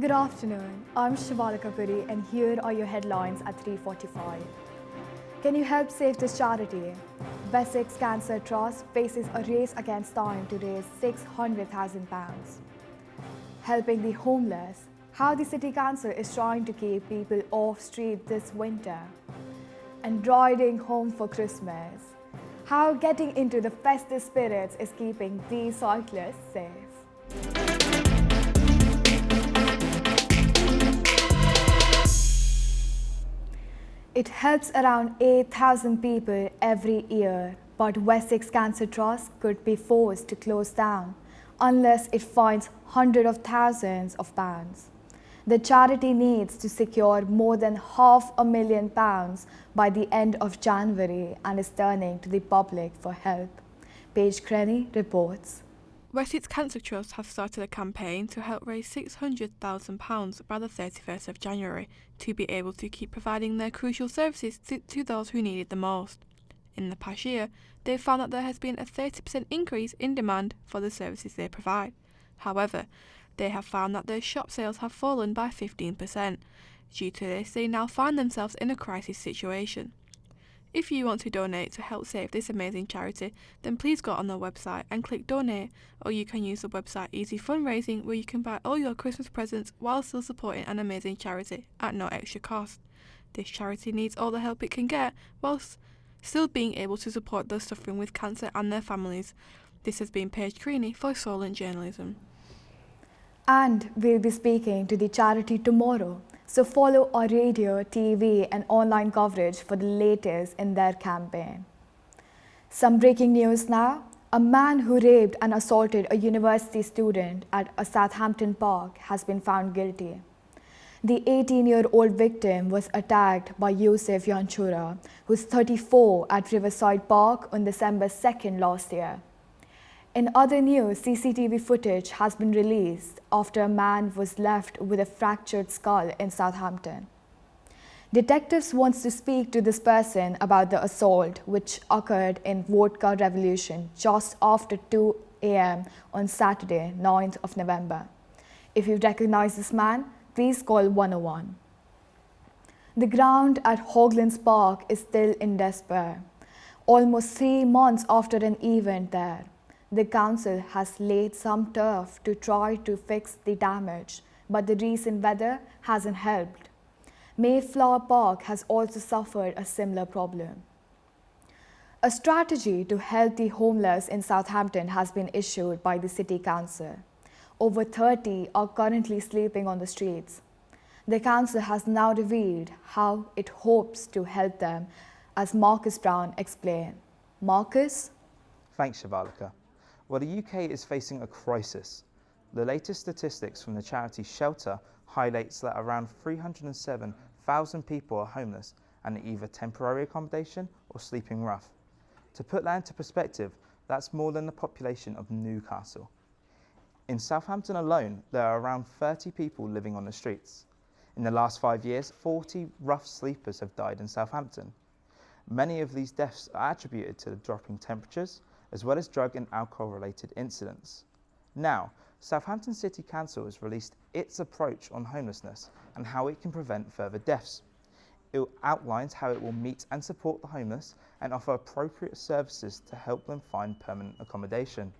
Good afternoon, I'm Shivalika Puri and here are your headlines at 3:45. Can you help save this charity? Wessex Cancer Trust faces a race against time to raise £600,000. Helping the homeless, how the City Council is trying to keep people off street this winter. And riding home for Christmas, how getting into the festive spirits is keeping these cyclists safe. It helps around 8,000 people every year, but Wessex Cancer Trust could be forced to close down unless it finds hundreds of thousands of pounds. The charity needs to secure more than £500,000 by the end of January and is turning to the public for help. Paige Crenny reports. Wessex Cancer Trust have started a campaign to help raise £600,000 by the 31st of January to be able to keep providing their crucial services to those who need it the most. In the past year, they've found that there has been a 30% increase in demand for the services they provide. However, they have found that their shop sales have fallen by 15%. Due to this, they now find themselves in a crisis situation. If you want to donate to help save this amazing charity, then please go on their website and click donate, or you can use the website Easy Fundraising where you can buy all your Christmas presents while still supporting an amazing charity at no extra cost. This charity needs all the help it can get whilst still being able to support those suffering with cancer and their families. This has been Paige Creaney for Solent Journalism. And we'll be speaking to the charity tomorrow. So follow our radio, TV and online coverage for the latest in their campaign. Some breaking news now. A man who raped and assaulted a university student at a Southampton park has been found guilty. The 18-year-old victim was attacked by Yusuf Yanchura, who's 34, at Riverside Park on December 2nd last year. In other news, CCTV footage has been released after a man was left with a fractured skull in Southampton. Detectives want to speak to this person about the assault, which occurred in Vodka Revolution just after 2 a.m. on Saturday, 9th of November. If you recognize this man, please call 101. The ground at Hoaglands Park is still in despair. Almost 3 months after an event there, the council has laid some turf to try to fix the damage, but the recent weather hasn't helped. Mayflower Park has also suffered a similar problem. A strategy to help the homeless in Southampton has been issued by the City Council. Over 30 are currently sleeping on the streets. The council has now revealed how it hopes to help them, as Marcus Brown explained. Marcus? Thanks, Shivalika. Well, the UK is facing a crisis. The latest statistics from the charity Shelter highlights that around 307,000 people are homeless and in either temporary accommodation or sleeping rough. To put that into perspective, that's more than the population of Newcastle. In Southampton alone, there are around 30 people living on the streets. In the last 5 years, 40 rough sleepers have died in Southampton. Many of these deaths are attributed to the dropping temperatures, as well as drug and alcohol-related incidents. Now, Southampton City Council has released its approach on homelessness and how it can prevent further deaths. It outlines how it will meet and support the homeless and offer appropriate services to help them find permanent accommodation.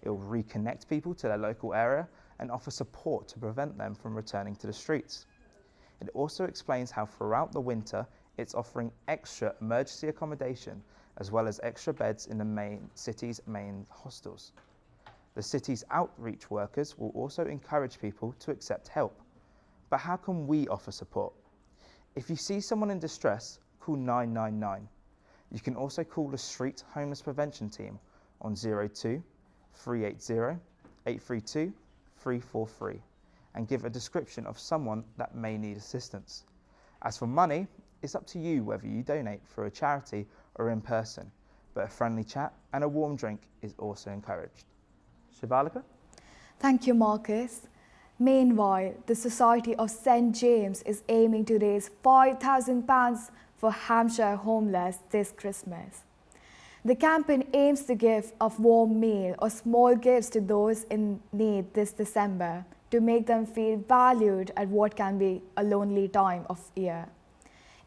It will reconnect people to their local area and offer support to prevent them from returning to the streets. It also explains how throughout the winter it's offering extra emergency accommodation as well as extra beds in the city's main hostels. The city's outreach workers will also encourage people to accept help. But how can we offer support? If you see someone in distress, call 999. You can also call the Street Homeless Prevention Team on 02 380 832 343 and give a description of someone that may need assistance. As for money, it's up to you whether you donate for a charity or in person, but a friendly chat and a warm drink is also encouraged. Shivalika? Thank you, Marcus. Meanwhile, the Society of St. James is aiming to raise £5,000 for Hampshire homeless this Christmas. The campaign aims to give a warm meal or small gifts to those in need this December, to make them feel valued at what can be a lonely time of year.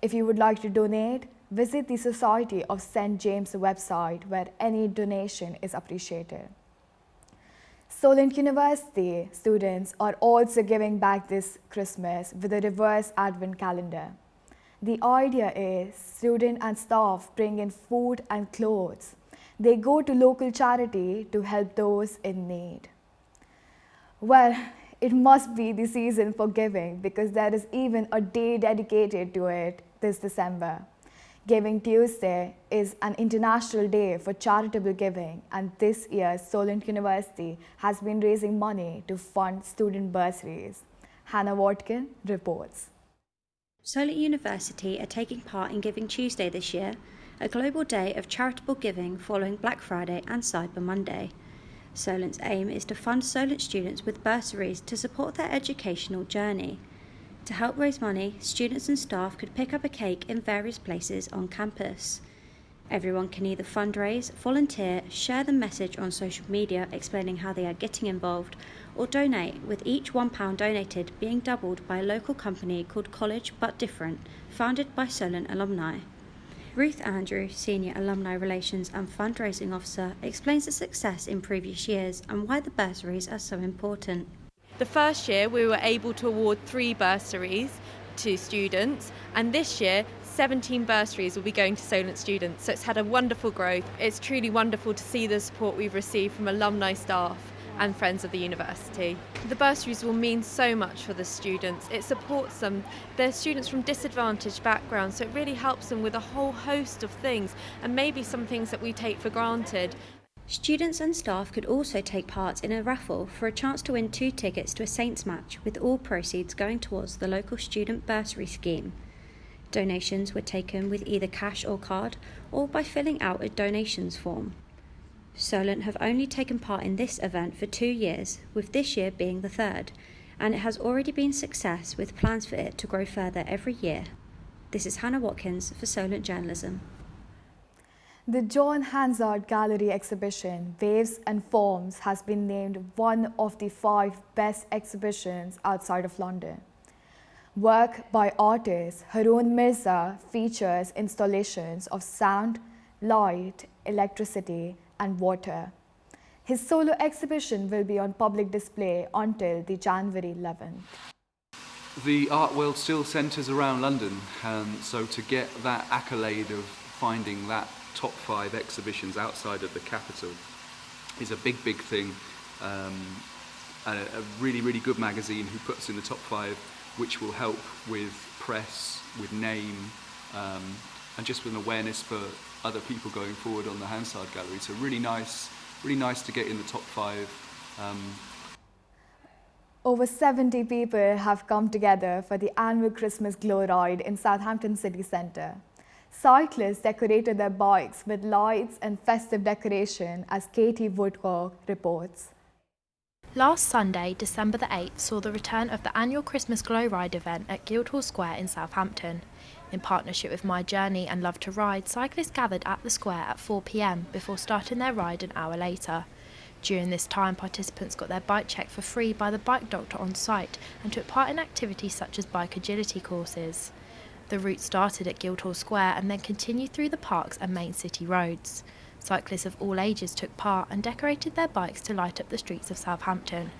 If you would like to donate, visit the Society of St. James website where any donation is appreciated. Solent University students are also giving back this Christmas with a reverse advent calendar. The idea is students and staff bring in food and clothes. They go to local charity to help those in need. Well, it must be the season for giving because there is even a day dedicated to it this December. Giving Tuesday is an international day for charitable giving, and this year Solent University has been raising money to fund student bursaries. Hannah Watkin reports. Solent University are taking part in Giving Tuesday this year, a global day of charitable giving following Black Friday and Cyber Monday. Solent's aim is to fund Solent students with bursaries to support their educational journey. To help raise money, students and staff could pick up a cake in various places on campus. Everyone can either fundraise, volunteer, share the message on social media explaining how they are getting involved, or donate, with each £1 donated being doubled by a local company called College But Different, founded by Solent alumni. Ruth Andrew, Senior Alumni Relations and Fundraising Officer, explains the success in previous years and why the bursaries are so important. The first year we were able to award 3 bursaries to students, and this year 17 bursaries will be going to Solent students, so it's had a wonderful growth. It's truly wonderful to see the support we've received from alumni, staff and friends of the university. The bursaries will mean so much for the students. It supports them. They're students from disadvantaged backgrounds, so it really helps them with a whole host of things, and maybe some things that we take for granted. Students and staff could also take part in a raffle for a chance to win 2 tickets to a Saints match, with all proceeds going towards the local student bursary scheme. Donations were taken with either cash or card, or by filling out a donations form. Solent have only taken part in this event for 2 years, with this year being the 3rd, and it has already been a success with plans for it to grow further every year. This is Hannah Watkins for Solent Journalism. The John Hansard Gallery exhibition, Waves and Forms, has been named one of the 5 best exhibitions outside of London. Work by artist Haroon Mirza features installations of sound, light, electricity, and water. His solo exhibition will be on public display until the January 11th. The art world still centres around London, so to get that accolade of finding that top 5 exhibitions outside of the capital is a big thing. A really, really good magazine who puts in the top 5, which will help with press, with name, and just with an awareness for other people going forward on the Hansard Gallery. So really nice to get in the top 5. Over 70 people have come together for the annual Christmas Glow Ride in Southampton City Centre. Cyclists decorated their bikes with lights and festive decoration, as Katie Woodcock reports. Last Sunday, December the 8th, saw the return of the annual Christmas Glow Ride event at Guildhall Square in Southampton. In partnership with My Journey and Love to Ride, cyclists gathered at the square at 4 p.m. before starting their ride an hour later. During this time, participants got their bike checked for free by the bike doctor on site and took part in activities such as bike agility courses. The route started at Guildhall Square and then continued through the parks and main city roads. Cyclists of all ages took part and decorated their bikes to light up the streets of Southampton.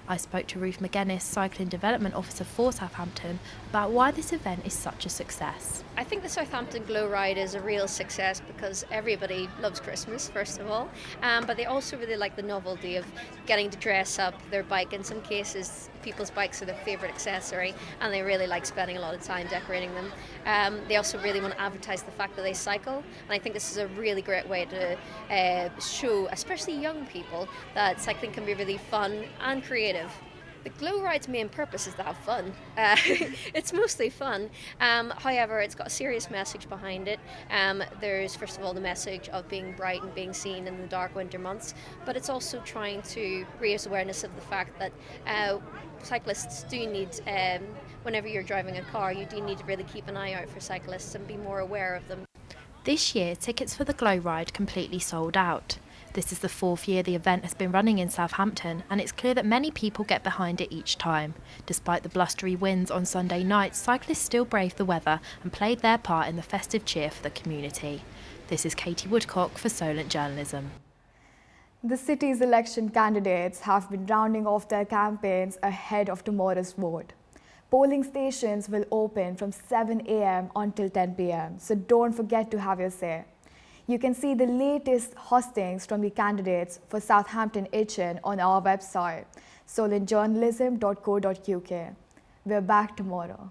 I spoke to Ruth McGuinness, Cycling Development Officer for Southampton, about why this event is such a success. I think the Southampton Glow Ride is a real success because everybody loves Christmas, first of all, but they also really like the novelty of getting to dress up their bike. In some cases, people's bikes are their favourite accessory and they really like spending a lot of time decorating them. They also really want to advertise the fact that they cycle, and I think this is a really great way to show, especially young people, that cycling can be really fun and creative. The Glow Ride's main purpose is to have fun. It's mostly fun. However, it's got a serious message behind it. There's, first of all, the message of being bright and being seen in the dark winter months, but it's also trying to raise awareness of the fact that cyclists do need, whenever you're driving a car, you do need to really keep an eye out for cyclists and be more aware of them. This year, tickets for the Glow Ride completely sold out. This is the 4th year the event has been running in Southampton, and it's clear that many people get behind it each time. Despite the blustery winds on Sunday night, cyclists still braved the weather and played their part in the festive cheer for the community. This is Katie Woodcock for Solent Journalism. The city's election candidates have been rounding off their campaigns ahead of tomorrow's vote. Polling stations will open from 7 a.m. until 10 p.m, so don't forget to have your say. You can see the latest hostings from the candidates for Southampton HN on our website, solentjournalism.co.uk. We're back tomorrow.